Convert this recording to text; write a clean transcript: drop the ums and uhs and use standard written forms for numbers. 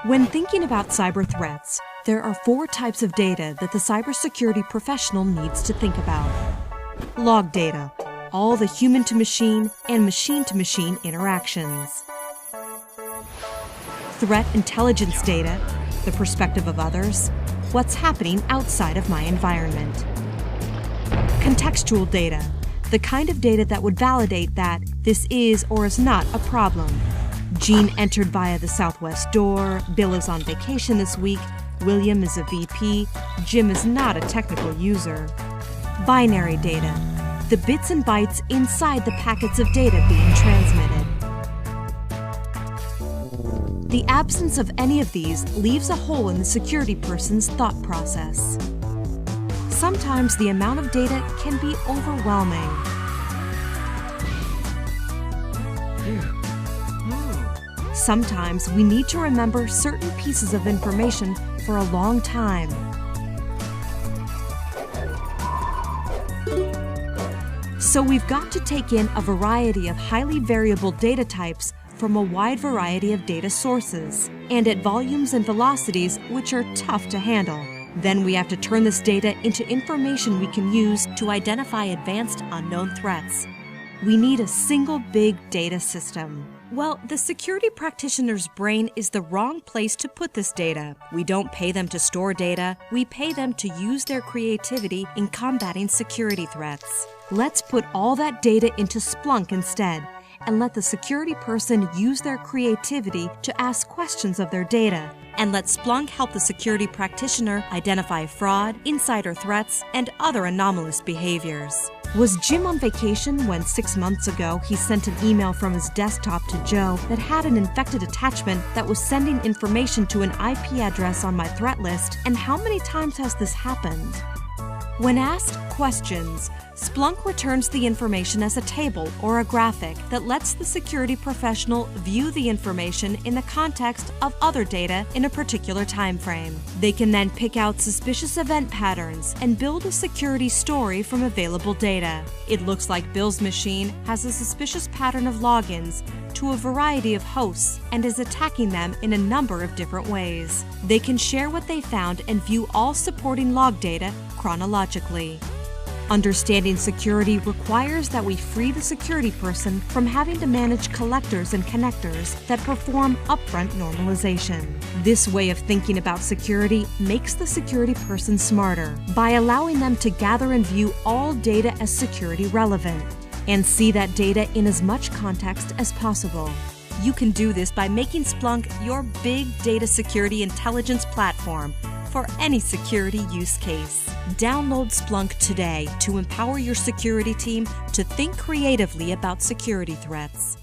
When thinking about cyber threats, there are 4 types of data that the cybersecurity professional needs to think about. Log data, all the human-to-machine and machine-to-machine interactions. Threat intelligence data, the perspective of others, what's happening outside of my environment. Contextual data, the kind of data that would validate that this is or is not a problem. Jean entered via the southwest door, Bill is on vacation this week, William is a VP, Jim is not a technical user. Binary data, the bits and bytes inside the packets of data being transmitted. The absence of any of these leaves a hole in the security person's thought process. Sometimes the amount of data can be overwhelming. Sometimes we need to remember certain pieces of information for a long time. So we've got to take in a variety of highly variable data types from a wide variety of data sources, and at volumes and velocities which are tough to handle. Then we have to turn this data into information we can use to identify advanced unknown threats. We need a single big data system. Well, the security practitioner's brain is the wrong place to put this data. We don't pay them to store data, we pay them to use their creativity in combating security threats. Let's put all that data into Splunk instead, and let the security person use their creativity to ask questions of their data. And let Splunk help the security practitioner identify fraud, insider threats, and other anomalous behaviors. Was Jim on vacation when 6 months ago he sent an email from his desktop to Joe that had an infected attachment that was sending information to an IP address on my threat list? And how many times has this happened? When asked questions, Splunk returns the information as a table or a graphic that lets the security professional view the information in the context of other data in a particular time frame. They can then pick out suspicious event patterns and build a security story from available data. It looks like Bill's machine has a suspicious pattern of logins to a variety of hosts and is attacking them in a number of different ways. They can share what they found and view all supporting log data chronologically. Understanding security requires that we free the security person from having to manage collectors and connectors that perform upfront normalization. This way of thinking about security makes the security person smarter by allowing them to gather and view all data as security relevant and see that data in as much context as possible. You can do this by making Splunk your big data security intelligence platform for any security use case. Download Splunk today to empower your security team to think creatively about security threats.